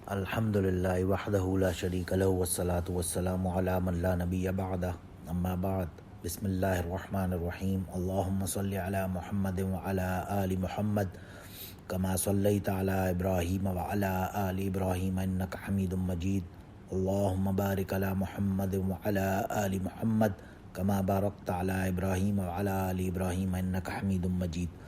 الحمد للہ وحدہ لا شریک لہ والصلاۃ والسلام علی من لا نبی بعدہ اما بعد بسم اللہ الرحمن الرحیم اللہم صلی علی محمد وعلی آل محمد کما صلیت علی ابراہیم وعلی آل ابراہیم انک حمید مجید اللہم بارک علی محمد وعلی آل محمد کما بارکت علی ابراہیم وعلی آل ابراہیم انک حمید مجید۔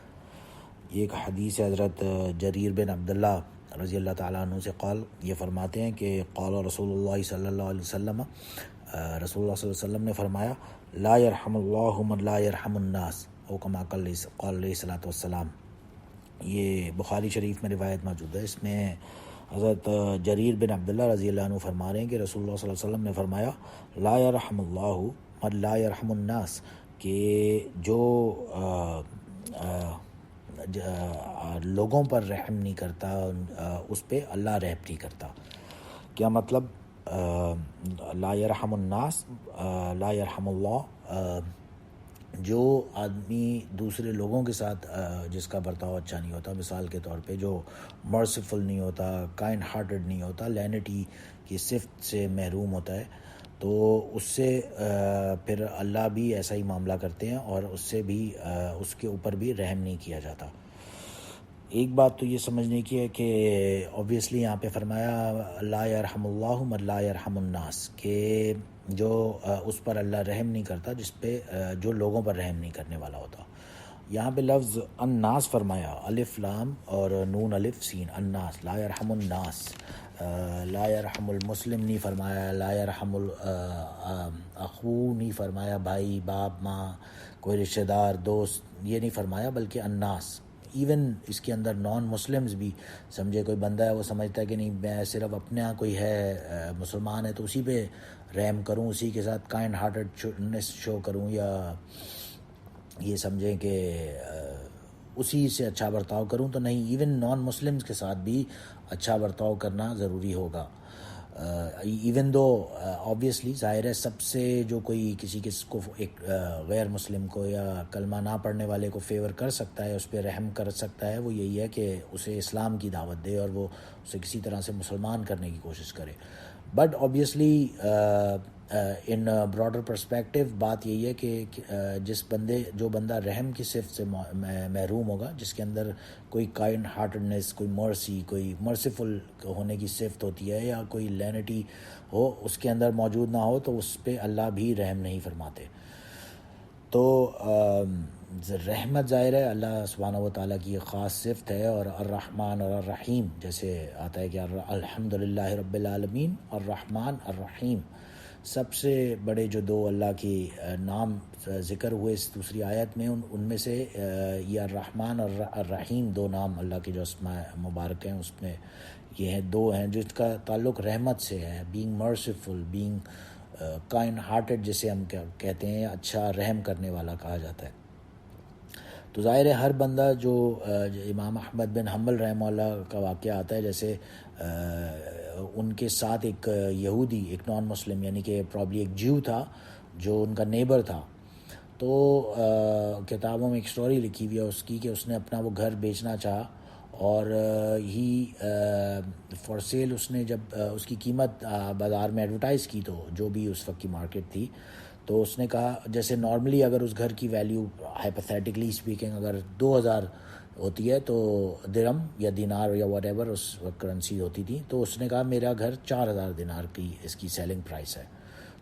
یہ ایک حدیث حضرت جریر بن عبداللہ رضی اللہ تعالیٰ عنہ سے قال، یہ فرماتے ہیں کہ قال رسول اللہ صلی اللہ علیہ وسلم، رسول اللہ صلی اللہ علیہ وسلم نے فرمایا، لا یرحم اللہ من لا یرحم الناس، او کما قال علیہ الصلوۃ والسلام۔ یہ بخاری شریف میں روایت موجود ہے۔ اس میں حضرت جریر بن عبداللہ رضی اللہ عنہ فرما رہے ہیں کہ رسول اللہ صلی اللہ علیہ وسلم نے فرمایا، لا یرحم اللہ من لا یرحم الناس، کہ جو لوگوں پر رحم نہیں کرتا اس پہ اللہ رحم نہیں کرتا۔ کیا مطلب؟ لا یرحم الناس لا یرحم اللہ، جو آدمی دوسرے لوگوں کے ساتھ جس کا برتاؤ اچھا نہیں ہوتا، مثال کے طور پہ جو مرسیفل نہیں ہوتا، کائنڈ ہارٹڈ نہیں ہوتا، لینٹی کی صفت سے محروم ہوتا ہے، تو اس سے پھر اللہ بھی ایسا ہی معاملہ کرتے ہیں اور اس سے بھی اس کے اوپر بھی رحم نہیں کیا جاتا۔ ایک بات تو یہ سمجھنے کی ہے کہ اوبویسلی یہاں پہ فرمایا لا یرحم اللہ من لا یرحم الناس، کہ جو اس پر اللہ رحم نہیں کرتا جس پہ جو لوگوں پر رحم نہیں کرنے والا ہوتا۔ یہاں پہ لفظ الناس فرمایا، الف لام اور نون الف سین، الناس، لا یرحم الناس، لا یرحم المسلم نہیں فرمایا، لا یرحم الاخو نہیں فرمایا، بھائی باپ ماں کوئی رشتہ دار دوست یہ نہیں فرمایا، بلکہ الناس۔ ایون اس کے اندر نان مسلمز بھی، سمجھے کوئی بندہ ہے وہ سمجھتا ہے کہ نہیں میں صرف اپنے ہاں کوئی ہے مسلمان ہے تو اسی پہ رحم کروں، اسی کے ساتھ کائنڈ ہارٹڈنس شو کروں، یا یہ سمجھیں کہ اسی سے اچھا برتاؤ کروں، تو نہیں، ایون نان مسلمز کے ساتھ بھی اچھا برتاؤ کرنا ضروری ہوگا۔ ایون دو آبویسلی ظاہر ہے سب سے جو کوئی کسی کو ایک غیر مسلم کو یا کلمہ نہ پڑھنے والے کو فیور کر سکتا ہے، اس پہ رحم کر سکتا ہے، وہ یہی ہے کہ اسے اسلام کی دعوت دے اور وہ اسے کسی طرح سے مسلمان کرنے کی کوشش کرے۔ But obviously in broader perspective بات یہی ہے کہ جو بندہ رحم کی صفت سے محروم ہوگا، جس کے اندر کوئی کائنڈ ہارٹڈنس، کوئی مرسی، کوئی مرسیفل ہونے کی صفت ہوتی ہے، یا کوئی لینٹی ہو اس کے اندر موجود نہ ہو، تو اس پہ اللہ بھی رحم نہیں فرماتے۔ تو رحمت ظاہر ہے اللہ سبحانہ و تعالیٰ کی ایک خاص صفت ہے، اور الرحمن اور الرحیم جیسے آتا ہے کہ الحمدللہ رب العالمین الرحمن الرحیم، سب سے بڑے جو دو اللہ کے نام ذکر ہوئے اس دوسری آیت میں، ان میں سے یہ الرحمن اور الرحیم دو نام اللہ کے جو اسماء مبارک ہیں اس میں یہ ہیں، دو ہیں جس کا تعلق رحمت سے ہے، being merciful, being kind hearted جسے ہم کہتے ہیں، اچھا رحم کرنے والا کہا جاتا ہے۔ تو ظاہر ہے ہر بندہ جو امام احمد بن حنبل رحمہ اللہ کا واقعہ آتا ہے، جیسے ان کے ساتھ ایک یہودی، ایک نان مسلم، یعنی کہ پرابلی ایک جیو تھا جو ان کا نیبر تھا، تو کتابوں میں ایک سٹوری لکھی ہوئی ہے اس کی کہ اس نے اپنا وہ گھر بیچنا چاہا، اور ہی فار سیل، اس نے جب اس کی قیمت بازار میں ایڈورٹائز کی، تو جو بھی اس وقت کی مارکیٹ تھی، تو اس نے کہا جیسے نارملی اگر اس گھر کی ویلیو ہائپوتھیٹکلی اسپیکنگ اگر 2000 ہوتی ہے تو درہم یا دینار یا واٹ ایور اس وقت کرنسی ہوتی تھی، تو اس نے کہا میرا گھر 4000 دینار کی اس کی سیلنگ پرائس ہے۔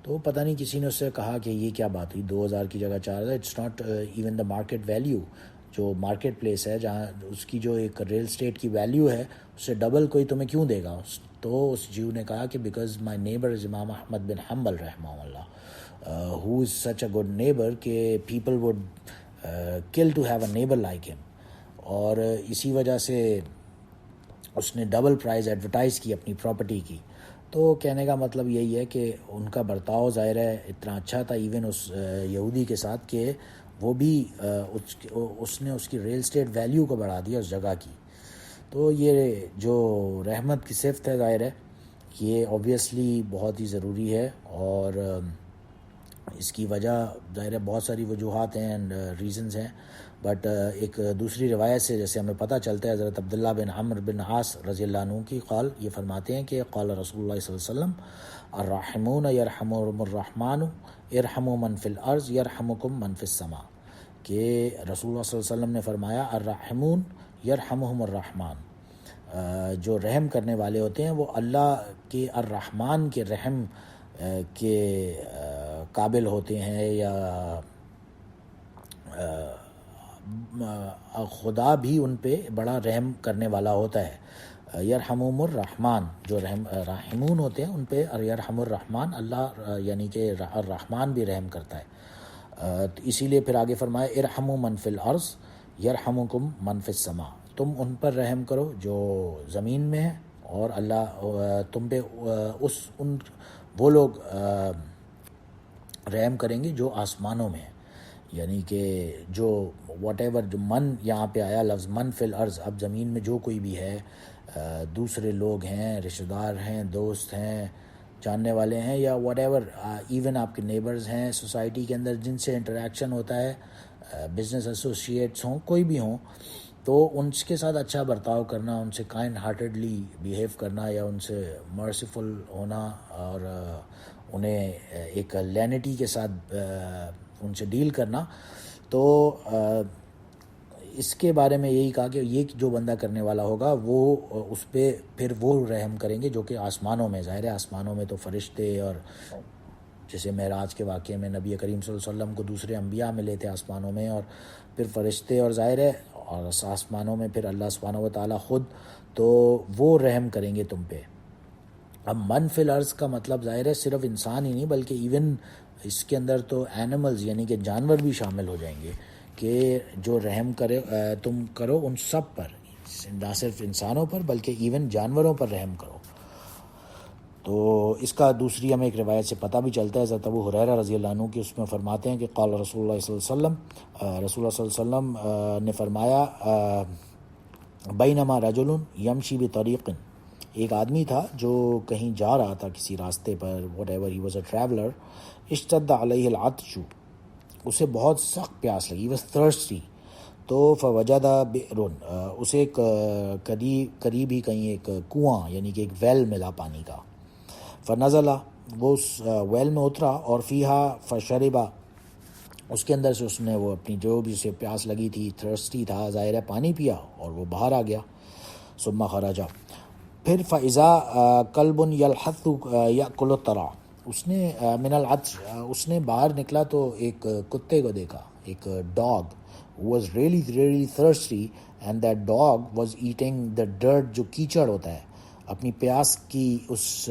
تو پتہ نہیں کسی نے اس سے کہا کہ یہ کیا بات ہوئی، 2000 کی جگہ 4000، it's not even the market value, جو مارکیٹ پلیس ہے جہاں اس کی جو ایک ریل اسٹیٹ کی ویلیو ہے اس سے ڈبل کوئی تمہیں کیوں دے گا؟ تو اس جیو نے کہا کہ بیکاز مائی نیبر از امام احمد بن حنبل رحمہ اللہ، who is such a good neighbor کہ people would kill to have a neighbor like him، اور اسی وجہ سے اس نے ڈبل پرائز ایڈورٹائز کی اپنی پراپرٹی کی۔ تو کہنے کا مطلب یہی ہے کہ ان کا برتاؤ ظاہر ہے اتنا اچھا تھا ایون اس یہودی کے ساتھ کہ وہ بھی اس نے اس کی ریل اسٹیٹ ویلیو کو بڑھا دیا اس جگہ کی۔ تو یہ جو رحمت کی صفت ہے ظاہر ہے یہ اوبویسلی بہت ہی ضروری ہے، اور اس کی وجہ ظاہر ہے بہت ساری وجوہات ہیں اینڈ ریزنز ہیں، بٹ ایک دوسری روایت سے جیسے ہمیں پتہ چلتا ہے حضرت عبداللہ بن عمرو بن عاص رضی اللہ عنہ کی قال، یہ فرماتے ہیں کہ قال رسول اللہ صلی اللہ علیہ وسلم الرحمون یرحمهم الرحمن ارحموا من فی الارض یرحمکم من فی السماء، کہ رسول اللہ صلی اللہ علیہ وسلم نے فرمایا الرحمون یرحمهم الرحمن، جو رحم کرنے والے ہوتے ہیں وہ اللہ کے الرحمن کے رحم کے قابل ہوتے ہیں، یا خدا بھی ان پہ بڑا رحم کرنے والا ہوتا ہے۔ یرحمهم الرحمن، جو راحمون ہوتے ہیں ان پہ یرحم الرحمن، اللہ یعنی کہ الرحمن بھی رحم کرتا ہے۔ تو اسی لیے پھر آگے فرمایا ارحموا من فی الارض یرحمکم من فی السماء، تم ان پر رحم کرو جو زمین میں ہیں اور اللہ تم پہ وہ لوگ رحم کریں گے جو آسمانوں میں ہیں، یعنی کہ جو واٹ ایور، جو من یہاں پہ آیا لفظ من فی الارض، اب زمین میں جو کوئی بھی ہے، دوسرے لوگ ہیں، رشتہ دار ہیں، دوست ہیں، جاننے والے ہیں، یا واٹ ایور، ایون آپ کے نیبرز ہیں سوسائٹی کے اندر جن سے انٹریکشن ہوتا ہے، بزنس ایسوسیٹس ہوں، کوئی بھی ہوں، تو ان کے ساتھ اچھا برتاؤ کرنا، ان سے کائنڈ ہارٹیڈلی بیہیو کرنا، یا ان سے مرسیفل ہونا، اور انہیں ایک لینٹی کے ساتھ ان سے ڈیل کرنا، تو اس کے بارے میں یہی کہا کہ یہ جو بندہ کرنے والا ہوگا وہ اس پہ پھر وہ رحم کریں گے جو کہ آسمانوں میں، ظاہر ہے آسمانوں میں تو فرشتے، اور جیسے معراج کے واقعے میں نبی کریم صلی اللہ علیہ وسلم کو دوسرے انبیاء ملے تھے آسمانوں میں، اور پھر فرشتے، اور ظاہر ہے اور آسمانوں میں پھر اللہ سبحانہ و تعالیٰ خود، تو وہ رحم کریں گے تم پہ۔ اب من فی الارض کا مطلب ظاہر ہے صرف انسان ہی نہیں بلکہ ایون اس کے اندر تو اینیملز یعنی کہ جانور بھی شامل ہو جائیں گے، کہ جو رحم کرے تم کرو ان سب پر، نہ صرف انسانوں پر بلکہ ایون جانوروں پر رحم کرو۔ تو اس کا دوسری ہمیں ایک روایت سے پتہ بھی چلتا ہے، حضرت ابو ہریرہ رضی اللہ عنہ کی، اس میں فرماتے ہیں کہ قال رسول اللہ صلی اللہ علیہ وسلم، رسول اللہ صلی اللہ علیہ وسلم نے فرمایا بینما رجل یمشی بطریق، ایک آدمی تھا جو کہیں جا رہا تھا کسی راستے پر، whatever he was a traveller, اشتد علیہ العطش، اسے بہت سخت پیاس لگی، واز تھرسٹی، تو فوجد بئر، اسے قریب ہی کہیں ایک کنواں یعنی کہ ایک ویل ملا پانی کا، فنزل، وہ اس ویل میں اترا، اور فیہا فشربا، اس کے اندر سے اس نے وہ اپنی جو بھی اسے پیاس لگی تھی، تھرسٹی تھا ظاہر ہے، پانی پیا اور وہ باہر آ گیا، ثم خرج، پھر فاذا کلب یلحث یاکل الترع، اس نے من العطش، اس نے باہر نکلا تو ایک کتے کو دیکھا، ایک dog was really thirsty and that dog was eating the dirt, جو کیچڑ ہوتا ہے، اپنی پیاس کی اس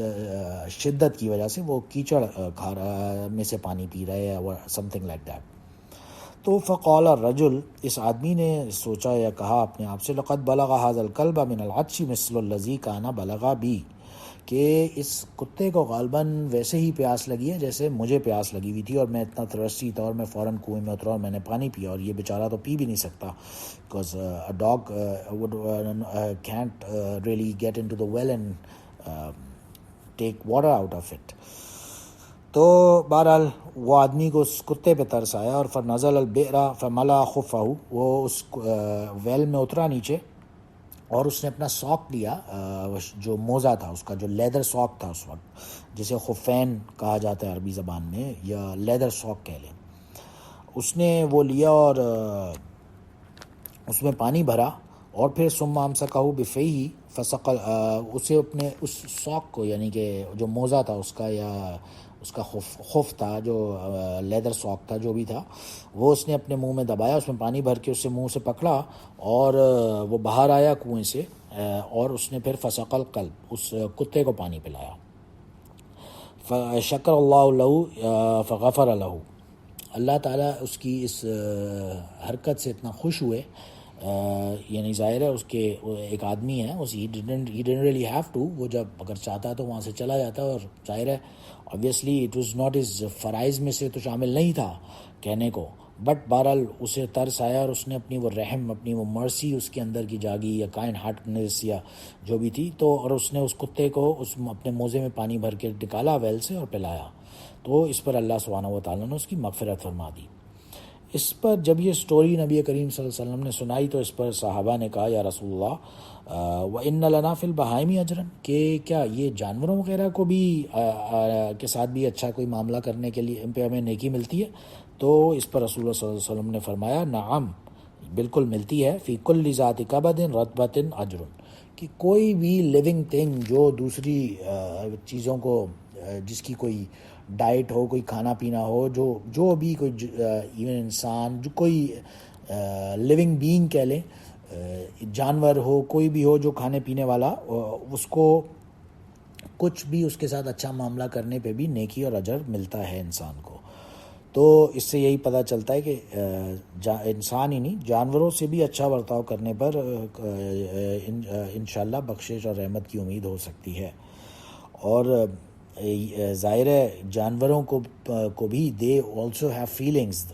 شدت کی وجہ سے وہ کیچڑ کھا رہا میں سے پانی پی رہا ہے، سم تھنگ لائک دیٹ۔ تو فقال الرجل، اس آدمی نے سوچا یا کہا اپنے آپ سے، لقد بلغ هذا الكلب من العطش مثل الذي كان بلغ بي، کہ اس کتے کو غالباً ویسے ہی پیاس لگی ہے جیسے مجھے پیاس لگی ہوئی تھی، اور میں اتنا تھرسٹی تھا اور میں فوراً کنویں میں اترا اور میں نے پانی پیا، اور یہ بیچارہ تو پی بھی نہیں سکتا، because a dog can't really get into the well and take water out of it۔ تو بہرحال وہ آدمی کو اس کتے پہ ترس آیا، اور فنزل البئر فملا خفہ، وہ اس ویل میں اترا نیچے، اور اس نے اپنا ساک لیا، جو موزہ تھا اس کا، جو لیدر ساک تھا اس وقت، جسے خفین کہا جاتا ہے عربی زبان میں، یا لیدر ساک کہہ لیں، اس نے وہ لیا اور اس میں پانی بھرا، اور پھر ثم امسکہ بفیہ فسقل، اسے اپنے اس ساک کو، یعنی کہ جو موزہ تھا اس کا، یا اس کا خف تھا، جو لیدر ساک تھا جو بھی تھا، وہ اس نے اپنے منہ میں دبایا، اس میں پانی بھر کے اسے منہ سے پکڑا، اور وہ باہر آیا کنویں سے، اور اس نے پھر فسقل قلب، اس کتے کو پانی پلایا، فشکر اللہ لہ فغفر لہ، اللہ تعالیٰ اس کی اس حرکت سے اتنا خوش ہوئے، یعنی ظاہر ہے اس کے ایک آدمی ہے، he didn't really have to، وہ جب اگر چاہتا تو وہاں سے چلا جاتا، اور ظاہر ہے obviously it was not his فرائض میں سے تو شامل نہیں تھا کہنے کو، بٹ بہرحال اسے ترس آیا، اور اس نے اپنی وہ رحم، اپنی وہ مرسی اس کے اندر کی جاگی، یا کائنڈ ہارٹنس یا جو بھی تھی، تو اور اس نے اس کتے کو اس اپنے موزے میں پانی بھر کے نکالا ویل سے اور پلایا، تو اس پر اللہ سبحانہ و تعالیٰ نے اس کی مغفرت فرما دی۔ اس پر جب یہ سٹوری نبی کریم صلی اللہ علیہ وسلم نے سنائی تو اس پر صحابہ نے کہا یا رسول اللہ وَإِنَّ لَنَا فِي الْبَهَائِمِ أَجْرًا، کہ کیا یہ جانوروں وغیرہ کو بھی کے ساتھ بھی اچھا کوئی معاملہ کرنے کے لیے ان پہ ہمیں نیکی ملتی ہے؟ تو اس پر رسول اللہ صلی اللہ علیہ وسلم نے فرمایا نعم، بالکل ملتی ہے، فی کل ذات کبد رطبۃ اجر، کہ کوئی بھی لیونگ تھنگ جو دوسری چیزوں کو جس کی کوئی ڈائٹ ہو، کوئی کھانا پینا ہو، جو بھی کوئی ایون انسان، جو کوئی لیونگ بینگ کہہ لیں، جانور ہو، کوئی بھی ہو جو کھانے پینے والا، اس کو کچھ بھی اس کے ساتھ اچھا معاملہ کرنے پہ بھی نیکی اور اجر ملتا ہے انسان کو۔ تو اس سے یہی پتہ چلتا ہے کہ انسان ہی نہیں، جانوروں سے بھی اچھا برتاؤ کرنے پر انشاءاللہ بخشش اور رحمت کی امید ہو سکتی ہے۔ اور ظاہر ہے جانوروں کو بھی they also have feelings,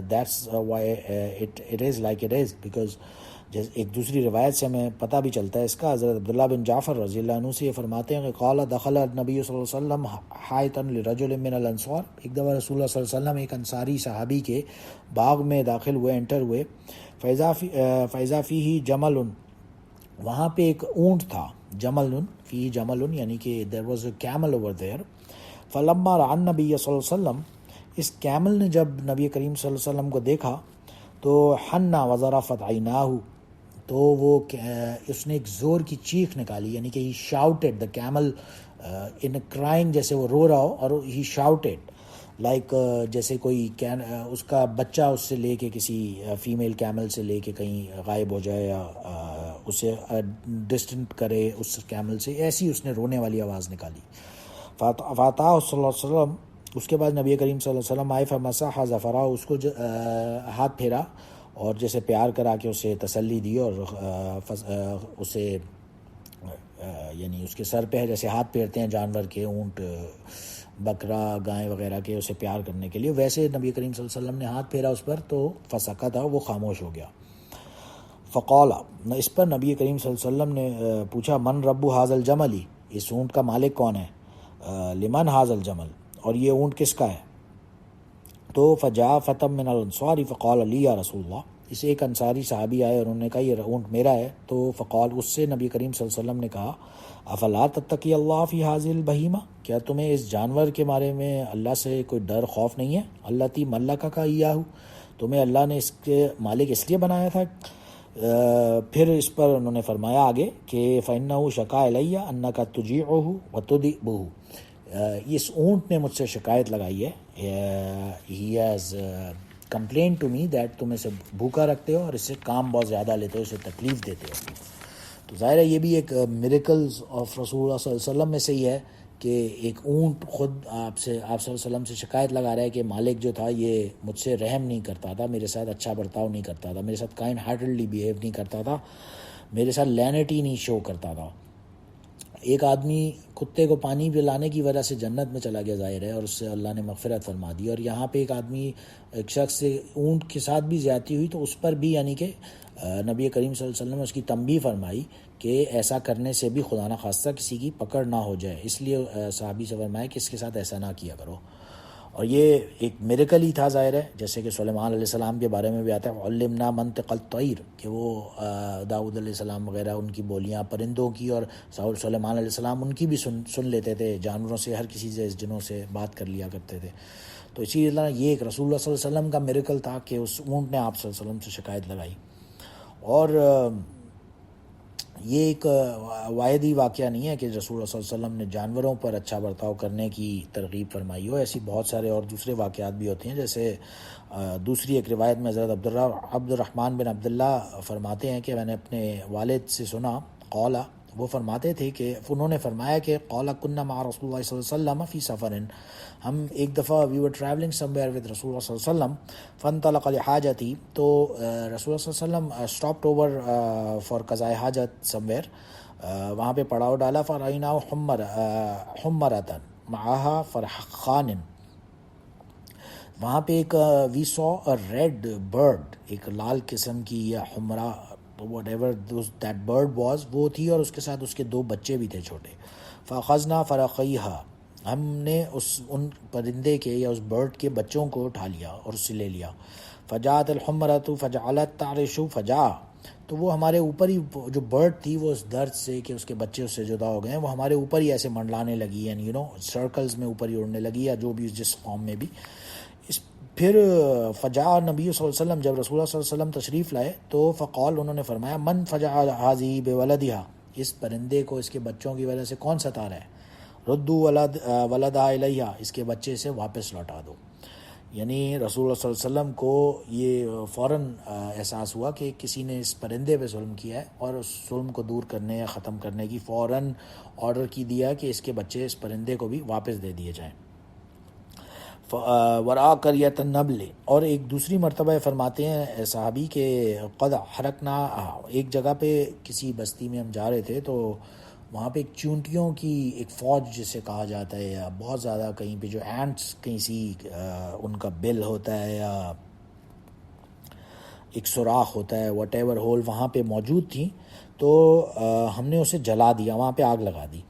that's why it is like it is, because ایک دوسری روایت سے ہمیں پتہ بھی چلتا ہے اس کا۔ حضرت عبداللہ بن جعفر رضی اللہ عنہ سے یہ فرماتے ہیں کہ قال دخل النبی صلی اللہ علیہ وسلم حائطا لرجل من الانصار، ایک دفعہ رسول اللہ صلی اللہ علیہ وسلم ایک انصاری صحابی کے باغ میں داخل ہوئے، انٹر ہوئے، فیضا فیہ جمل، وہاں پہ ایک اونٹ تھا، جمل فی جمل یعنی کہ there was a camel over there, فلما رأى النبی صلی اللہ علیہ وسلم، اس کیمل نے جب نبی کریم صلی اللہ علیہ وسلم کو دیکھا تو حنا وظرفت عیناہ، تو وہ اس نے ایک زور کی چیخ نکالی، یعنی کہ ہی شاؤٹڈ، دا کیمل ان کرائنگ، جیسے وہ رو رہا ہو، اور ہی شاؤٹڈ لائک جیسے کوئی اس کا بچہ اس سے لے کے کسی فیمیل کیمل سے لے کے کہیں غائب ہو جائے یا اسے ڈسٹنٹ کرے اس کیمل سے، ایسی اس نے رونے والی آواز نکالی۔ فاتح صلی اللہ علیہ وسلم، اس کے بعد نبی کریم صلی اللہ علیہ وسلم آئے، فمسح ظفرہ، اس کو ہاتھ پھیرا اور جیسے پیار کرا کے اسے تسلی دی، اور اسے یعنی اس کے سر پہ جیسے ہاتھ پھیرتے ہیں جانور کے، اونٹ، بکرا، گائے وغیرہ کے، اسے پیار کرنے کے لیے، ویسے نبی کریم صلی اللہ علیہ وسلم نے ہاتھ پھیرا اس پر، تو فسکت، وہ خاموش ہو گیا۔ فقال، اس پر نبی کریم صلی اللہ علیہ وسلم نے پوچھا من رب حاذ الجمل، اس اونٹ کا مالک کون ہے؟ لمن حاذ الجمل، اور یہ اونٹ کس کا ہے؟ تو فجاء فتى من الانصار فقال لي یا رسول اللہ، اس ایک انصاری صحابی آئے اور انہوں نے کہا یہ اونٹ میرا ہے، تو فقال، اس سے نبی کریم صلی اللہ علیہ وسلم نے کہا افلا تتقی اللہ فی هذه البہیمہ، کیا تمہیں اس جانور کے بارے میں اللہ سے کوئی ڈر خوف نہیں ہے؟ اللہ تی ملکہ کا ایاہو، تمہیں اللہ نے اس کے مالک اس لیے بنایا تھا۔ پھر اس پر انہوں نے فرمایا آگے کہ فإنہ شکا الی انک تجیعہ وتدئبہ، اس اونٹ نے مجھ سے شکایت لگائی ہے، he has complain to me that تم اسے بھوکا رکھتے ہو اور اس سے کام بہت زیادہ لیتے ہو، اسے تکلیف دیتے ہو۔ تو ظاہر ہے یہ بھی ایک میریکلز آف رسول اللہ صلی اللہ علیہ وسلم میں سے ہی ہے کہ ایک اونٹ خود آپ صلی اللہ علیہ وسلم سے شکایت لگا رہا ہے کہ مالک جو تھا یہ مجھ سے رحم نہیں کرتا تھا، میرے ساتھ اچھا برتاؤ نہیں کرتا تھا، میرے ساتھ کائنڈ ہارٹڈلی بیہیو نہیں کرتا تھا، میرے ساتھ لینٹی نہیں شو کرتا تھا۔ ایک آدمی کتے کو پانی پلانے کی وجہ سے جنت میں چلا گیا ظاہر ہے، اور اس سے اللہ نے مغفرت فرما دی، اور یہاں پہ ایک شخص سے اونٹ کے ساتھ بھی زیادتی ہوئی تو اس پر بھی یعنی کہ نبی کریم صلی اللہ علیہ وسلم نے اس کی تنبیہ فرمائی کہ ایسا کرنے سے بھی خدا نہ خواستہ کسی کی پکڑ نہ ہو جائے، اس لیے صحابی سے فرمایا کہ اس کے ساتھ ایسا نہ کیا کرو۔ اور یہ ایک میریکل ہی تھا ظاہر ہے، جیسے کہ سلیمان علیہ السلام کے بارے میں بھی آتا ہے علمنا منطق الطیر، کہ وہ داؤد علیہ السلام وغیرہ ان کی بولیاں پرندوں کی، اور سلیمان علیہ السلام ان کی بھی سن لیتے تھے، جانوروں سے، ہر کسی سے، جنوں سے بات کر لیا کرتے تھے۔ تو اسی طرح یہ ایک رسول اللہ صلی اللہ علیہ وسلم کا میریکل تھا کہ اس اونٹ نے آپ صلی اللہ علیہ وسلم سے شکایت لگائی۔ اور یہ ایک واحد ہی واقعہ نہیں ہے کہ رسول اللہ صلی اللہ علیہ وسلم نے جانوروں پر اچھا برتاؤ کرنے کی ترغیب فرمائی ہو، ایسی بہت سارے اور دوسرے واقعات بھی ہوتے ہیں۔ جیسے دوسری ایک روایت میں حضرت عبد الرحمن بن عبداللہ فرماتے ہیں کہ میں نے اپنے والد سے سنا، قولا، وہ فرماتے تھے کہ انہوں نے فرمایا کہ قولا کننا مع رسول اللہ صلی اللہ علیہ وسلم فی سفر، ہم ایک دفعہ وی ور ٹریولنگ سم ویئر ود رسول اللہ صلی اللہ علیہ وسلم، فانطلق لحاجتی، تو رسول اللہ صلی اللہ علیہ وسلم اسٹاپڈ اوور فار قضاء حاجت سم ویئر، وہاں پہ پڑاؤ ڈالا، فرعینا حمرۃ معها فرخان، وہاں پہ ایک وی سو اے ریڈ برڈ، ایک لال قسم کی یا حمرہ whatever that bird was، وہ تھی، اور اس کے ساتھ اس کے 2 بچے بھی تھے چھوٹے۔ فاخذنا فرقیہا، ہم نے ان پرندے کے یا اس برڈ کے بچوں کو اٹھا لیا اور اس سے لے لیا. فجاءت الحمرۃ فجعلت تعرش فجاء، تو وہ ہمارے اوپر ہی، جو برڈ تھی وہ اس درد سے کہ اس کے بچے اس سے جدا ہو گئے ہیں، وہ ہمارے اوپر ہی ایسے منڈلانے لگی، یعنی سرکلز میں اوپر ہی اڑنے لگی، یا جو بھی جس فارم میں بھی. پھر فجاء نبی صلی اللہ علیہ وسلم، جب رسول اللہ صلی اللہ علیہ وسلم تشریف لائے تو فقال، انہوں نے فرمایا، من فجع هذه بولدها، اس پرندے کو اس کے بچوں کی وجہ سے کون ستا رہا ہے؟ ردوا ولدها الیہ، اس کے بچے سے واپس لوٹا دو. یعنی رسول اللہ صلی اللہ علیہ وسلم کو یہ فوراً احساس ہوا کہ کسی نے اس پرندے پہ ظلم کیا ہے، اور اس ظلم کو دور کرنے یا ختم کرنے کی فوراً آرڈر کی دیا کہ اس کے بچے اس پرندے کو بھی واپس دے دیے جائیں. ورا قریۃ النبل، اور ایک دوسری مرتبہ فرماتے ہیں صحابی کہ قد حرکنا، ایک جگہ پہ کسی بستی میں ہم جا رہے تھے تو وہاں پہ ایک چونٹیوں کی ایک فوج جسے کہا جاتا ہے، یا بہت زیادہ کہیں پہ جو اینٹس کہیں سی ان کا بل ہوتا ہے یا ایک سوراخ ہوتا ہے، واٹ ایور ہول وہاں پہ موجود تھیں، تو ہم نے اسے جلا دیا، وہاں پہ آگ لگا دی.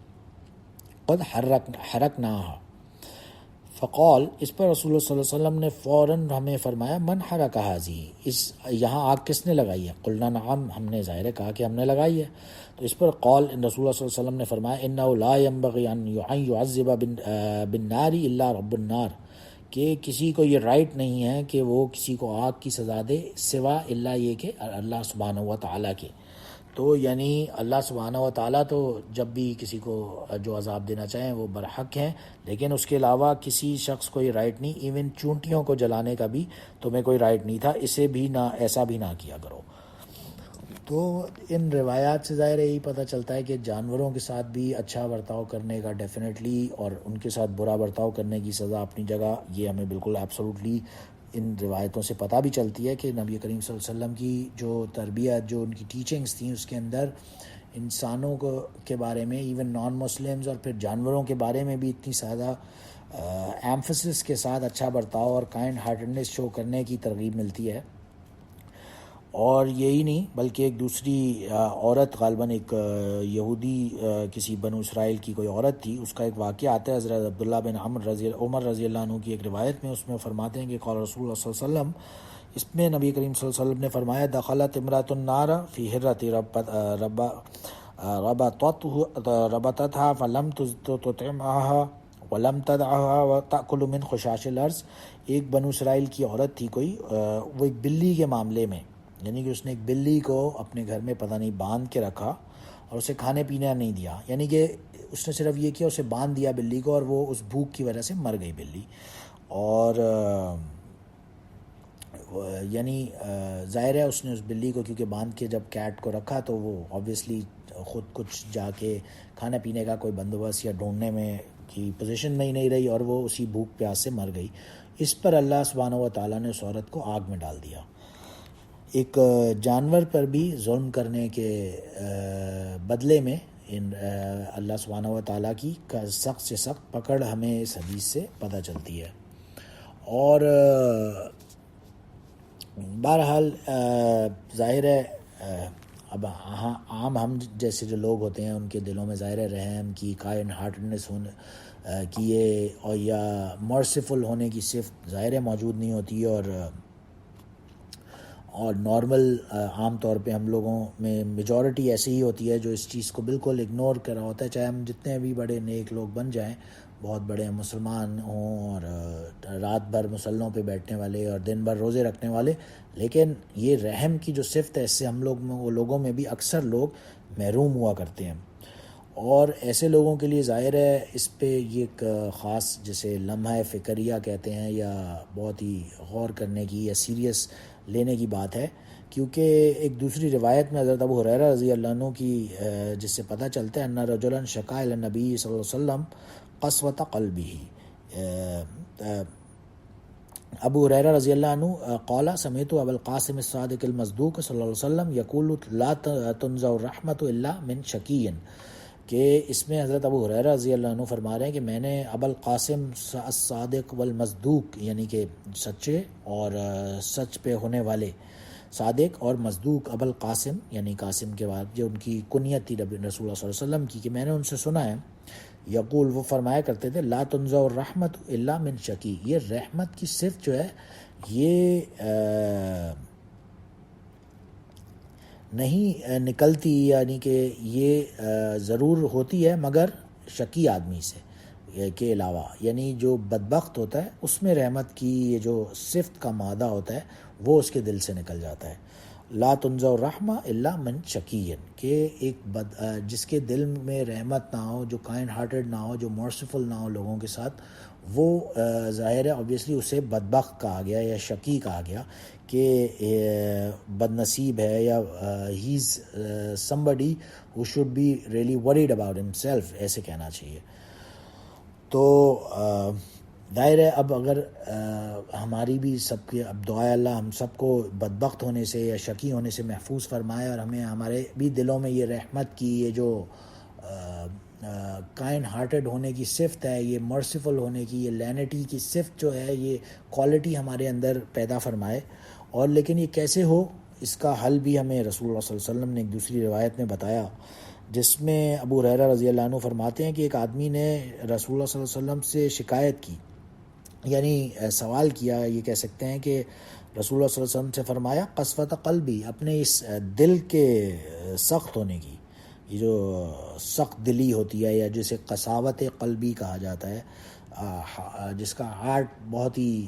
قد حرکنا، فقال، اس پر رسول اللہ صلی اللہ علیہ وسلم نے فوراً ہمیں فرمایا، من حرک هذه، اس یہاں آگ کس نے لگائی ہے؟ قلنا نعم، ہم نے ظاہر کہا کہ ہم نے لگائی ہے. تو اس پر قال، رسول اللہ صلی اللہ علیہ وسلم نے فرمایا، انه لا ينبغي ان يعذب بالنار الا رب النار، کہ کسی کو یہ رائٹ نہیں ہے کہ وہ کسی کو آگ کی سزا دے سوا اللہ یہ کہ اللہ سبحانہ و تعالیٰ کے. تو یعنی اللہ سبحانہ و تعالیٰ تو جب بھی کسی کو جو عذاب دینا چاہیں وہ برحق ہیں، لیکن اس کے علاوہ کسی شخص کو یہ رائٹ نہیں، ایون چونٹیوں کو جلانے کا بھی تمہیں کوئی رائٹ نہیں تھا، اسے بھی نہ، ایسا بھی نہ کیا کرو. تو ان روایات سے ظاہر یہی پتہ چلتا ہے کہ جانوروں کے ساتھ بھی اچھا برتاؤ کرنے کا ڈیفینیٹلی، اور ان کے ساتھ برا برتاؤ کرنے کی سزا اپنی جگہ، یہ ہمیں بالکل ایبسولوٹلی ان روایتوں سے پتہ بھی چلتی ہے کہ نبی کریم صلی اللہ علیہ وسلم کی جو تربیت، جو ان کی ٹیچنگز تھیں، اس کے اندر انسانوں کے بارے میں، ایون نان مسلمز اور پھر جانوروں کے بارے میں بھی اتنی زیادہ ایمفسس کے ساتھ اچھا برتاؤ اور کائنڈ ہارٹڈنس شو کرنے کی ترغیب ملتی ہے. اور یہی نہیں بلکہ ایک دوسری عورت، غالباً ایک یہودی کسی بنو اسرائیل کی کوئی عورت تھی، اس کا ایک واقعہ آتا ہے حضرت عبداللہ بن عمر رضی اللہ عنہ کی ایک روایت میں. اس میں فرماتے ہیں کہ قال رسول اللہ صلی اللہ علیہ وسلم، اس میں نبی کریم صلی اللہ علیہ وسلم نے فرمایا، دخلت امرأۃ النار فی حرۃ ربطتها فلم تطعمها ولم تدعها تأکل من خشاش الارض. ایک بنو اسرائیل کی عورت تھی کوئی، وہ ایک بلی کے معاملے میں، یعنی کہ اس نے ایک بلی کو اپنے گھر میں پتہ نہیں باندھ کے رکھا اور اسے کھانے پینے نہیں دیا، یعنی کہ اس نے صرف یہ کیا، اسے باندھ دیا بلی کو، اور وہ اس بھوک کی وجہ سے مر گئی بلی. اور یعنی ظاہر ہے اس نے اس بلی کو کیونکہ باندھ کے جب کیٹ کو رکھا تو وہ آبویسلی خود کچھ جا کے کھانے پینے کا کوئی بندوبست یا ڈھونڈنے میں کی پوزیشن میں ہی نہیں رہی، اور وہ اسی بھوک پیاس سے مر گئی. اس پر اللہ سبحانہ و تعالیٰ نے اس عورت کو آگ میں ڈال دیا. ایک جانور پر بھی ظلم کرنے کے بدلے میں اللہ سبحانہ و تعالیٰ کی سخت سے سخت پکڑ ہمیں اس حدیث سے پتہ چلتی ہے. اور بہرحال ظاہر ہے اب عام ہم جیسے جو لوگ ہوتے ہیں ان کے دلوں میں ظاہر رحم کی، کائنڈ ہارٹڈنس کیے اور یا مرسیفل ہونے کی صفت ظاہر موجود نہیں ہوتی. اور نارمل عام طور پہ ہم لوگوں میں میجورٹی ایسی ہی ہوتی ہے جو اس چیز کو بالکل اگنور کر رہا ہوتا ہے، چاہے ہم جتنے بھی بڑے نیک لوگ بن جائیں، بہت بڑے مسلمان ہوں اور رات بھر مسلوں پہ بیٹھنے والے اور دن بھر روزے رکھنے والے، لیکن یہ رحم کی جو صفت ہے اس سے ہم لوگوں میں بھی اکثر لوگ محروم ہوا کرتے ہیں. اور ایسے لوگوں کے لیے ظاہر ہے اس پہ یہ ایک خاص جسے لمحہ فکریہ کہتے ہیں، یا بہت ہی غور کرنے کی یا سیریس لینے کی بات ہے، کیونکہ ایک دوسری روایت میں حضرت ابو ہریرہ رضی اللہ عنہ کی جس سے پتہ چلتا ہے ان رجلا شکا الی النبی صلی اللہ علیہ وسلم قسوۃ قلبہ. ابو ہریرہ رضی اللہ عنہ قال سمعت ابا القاسم الصادق المصدوق صلی اللہ علیہ وسلم یقول لا تنزع الرحمۃ الا من شقی، کہ اس میں حضرت ابو ہریرہ رضی اللہ عنہ فرما رہے ہیں کہ میں نے ابا القاسم الصادق والمصدوق، یعنی کہ سچے اور سچ پہ ہونے والے، صادق اور مصدوق، ابا القاسم یعنی قاسم کے بعد جو ان کی کنیت تھی رسول اللہ صلی اللہ علیہ وسلم کی، کہ میں نے ان سے سنا ہے یقول وہ فرمایا کرتے تھے لا تنزع الرحمت الا من شقی، یہ رحمت کی صرف جو ہے یہ نہیں نکلتی، یعنی کہ یہ ضرور ہوتی ہے مگر شقی آدمی سے کے علاوہ، یعنی جو بدبخت ہوتا ہے اس میں رحمت کی یہ جو صفت کا مادہ ہوتا ہے وہ اس کے دل سے نکل جاتا ہے۔ لا تنزع الرحمہ الا من شقی، کہ ایک جس کے دل میں رحمت نہ ہو، جو کائنڈ ہارٹڈ نہ ہو، جو مرسیفل نہ ہو لوگوں کے ساتھ، وہ ظاہر ہے اوبیسلی اسے بدبخت کہا گیا یا شقی کہا گیا، کہ بد نصیب ہے، یا ہی از somebody who should be really worried about himself، ایسے کہنا چاہیے۔ تو ظاہر ہے اب اگر ہماری بھی سب کی اب دعائے اللہ ہم سب کو بدبخت ہونے سے یا شقی ہونے سے محفوظ فرمائے، اور ہمیں ہمارے بھی دلوں میں یہ رحمت کی یہ جو کائنڈ ہارٹڈ ہونے کی صفت ہے، یہ مرسیفل ہونے کی، یہ لینٹی کی صفت جو ہے، یہ کوالٹی ہمارے اندر پیدا فرمائے۔ اور لیکن یہ کیسے ہو، اس کا حل بھی ہمیں رسول اللہ صلی اللہ علیہ وسلم نے ایک دوسری روایت میں بتایا، جس میں ابو ہریرہ رضی اللہ عنہ فرماتے ہیں کہ ایک آدمی نے رسول اللہ صلی اللہ علیہ وسلم سے شکایت کی، یعنی سوال کیا، یہ کہہ سکتے ہیں کہ رسول اللہ صلی اللہ علیہ وسلم سے فرمایا قسوۃ قلبی، اپنے اس دل کے سخت ہونے کی، یہ جو سخت دلی ہوتی ہے یا جسے قساوت قلبی کہا جاتا ہے، جس کا ہارٹ بہت ہی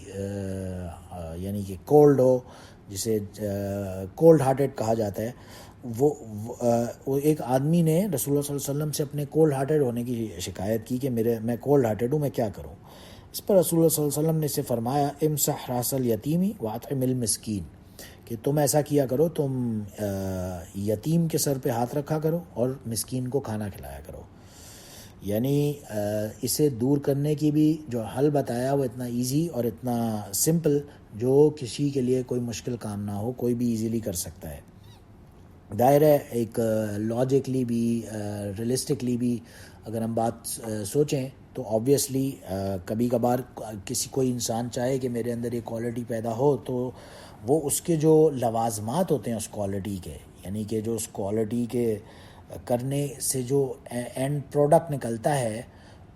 یعنی کہ کولڈ ہو، جسے کولڈ ہارٹڈ کہا جاتا ہے، وہ ایک آدمی نے رسول اللہ صلی اللہ علیہ وسلم سے اپنے کولڈ ہارٹڈ ہونے کی شکایت کی کہ میں کولڈ ہارٹڈ ہوں، میں کیا کروں؟ اس پر رسول اللہ صلی اللہ علیہ وسلم نے اسے فرمایا امسح راس الیتیم واطعم المسکین، کہ تم ایسا کیا کرو، تم یتیم کے سر پہ ہاتھ رکھا کرو اور مسکین کو کھانا کھلایا کرو۔ یعنی اسے دور کرنے کی بھی جو حل بتایا وہ اتنا ایزی اور اتنا سمپل، جو کسی کے لیے کوئی مشکل کام نہ ہو، کوئی بھی ایزیلی کر سکتا ہے۔ ظاہر ہے ایک لاجکلی بھی ریئلسٹکلی بھی اگر ہم بات سوچیں تو آبویسلی کبھی کبھار کوئی انسان چاہے کہ میرے اندر یہ کوالٹی پیدا ہو، تو وہ اس کے جو لوازمات ہوتے ہیں اس کوالٹی کے، یعنی کہ جو اس کوالٹی کے کرنے سے جو اینڈ پروڈکٹ نکلتا ہے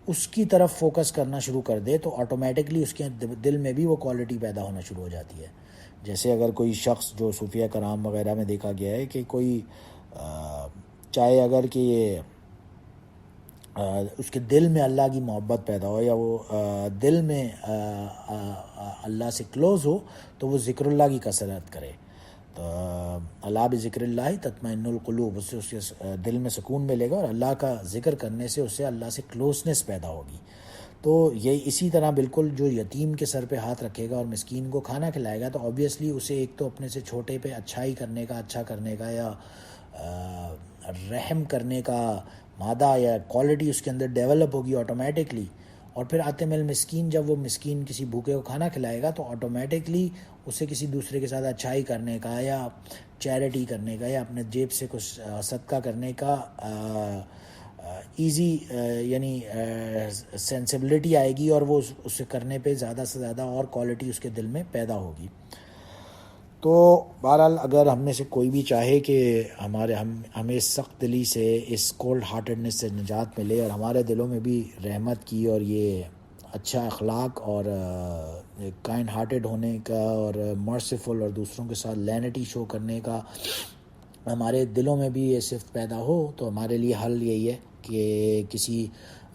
اس کی طرف فوکس کرنا شروع کر دے، تو آٹومیٹکلی اس کے دل میں بھی وہ کوالٹی پیدا ہونا شروع ہو جاتی ہے۔ جیسے اگر کوئی شخص جو صوفیہ کرام وغیرہ میں دیکھا گیا ہے کہ کوئی چاہے اگر کہ یہ اس کے دل میں اللہ کی محبت پیدا ہو، یا وہ دل میں اللہ سے کلوز ہو، تو وہ ذکر اللہ کی کثرت کرے، تو اللہ بذکر اللہ تطمئن القلوب، اس سے اس کے دل میں سکون ملے گا، اور اللہ کا ذکر کرنے سے اس سے اللہ سے کلوزنس پیدا ہوگی۔ تو یہ اسی طرح بالکل جو یتیم کے سر پہ ہاتھ رکھے گا اور مسکین کو کھانا کھلائے گا، تو آبویسلی اسے ایک تو اپنے سے چھوٹے پہ اچھا کرنے کا یا رحم کرنے کا مادہ یا کوالٹی اس کے اندر ڈیولپ ہوگی آٹومیٹکلی، اور پھر آتم المسکین، جب وہ مسکین کسی بھوکے کو کھانا کھلائے گا تو آٹومیٹکلی اسے کسی دوسرے کے ساتھ اچھائی کرنے کا یا چیریٹی کرنے کا یا اپنے جیب سے کچھ صدقہ کرنے کا ایزی یعنی سینسیبلٹی آئے گی، اور وہ اسے کرنے پہ زیادہ سے زیادہ اور کوالٹی اس کے دل میں پیدا ہوگی۔ تو بہرحال اگر ہم میں سے کوئی بھی چاہے کہ ہمیں اس سخت دلی سے، اس کولڈ ہارٹڈنس سے نجات ملے، اور ہمارے دلوں میں بھی رحمت کی اور یہ اچھا اخلاق اور کائنڈ ہارٹڈ ہونے کا اور مرسیفل اور دوسروں کے ساتھ لینٹی شو کرنے کا ہمارے دلوں میں بھی یہ صفت پیدا ہو، تو ہمارے لیے حل یہی ہے کہ کسی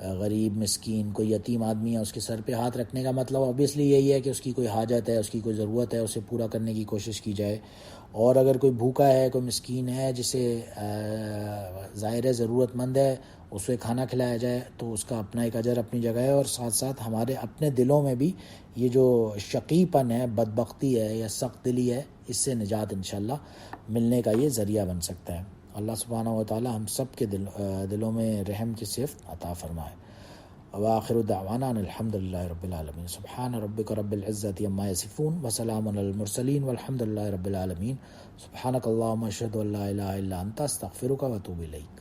غریب مسکین کوئی یتیم آدمی ہے اس کے سر پہ ہاتھ رکھنے کا مطلب obviously یہی ہے کہ اس کی کوئی حاجت ہے، اس کی کوئی ضرورت ہے، اسے پورا کرنے کی کوشش کی جائے، اور اگر کوئی بھوکا ہے، کوئی مسکین ہے جسے ظاہر ضرورت مند ہے، اسے کھانا کھلایا جائے، تو اس کا اپنا ایک اجر اپنی جگہ ہے، اور ساتھ ساتھ ہمارے اپنے دلوں میں بھی یہ جو شقی پن ہے، بدبختی ہے یا سخت دلی ہے، اس سے نجات انشاءاللہ ملنے کا یہ ذریعہ بن سکتا ہے۔ اللہ سبحانہ و تعالی ہم سب کے دلوں میں رحم کی صفت عطا فرمائے۔ وآخر دعوانا ان الحمد للہ رب العالمین۔ سبحان ربک رب العزت عما یصفون وسلام علی المرسلین والحمد للہ رب العالمین۔ سبحانک اللہم اشہد ان لا الہ الا انت استغفرک واتوب الیک۔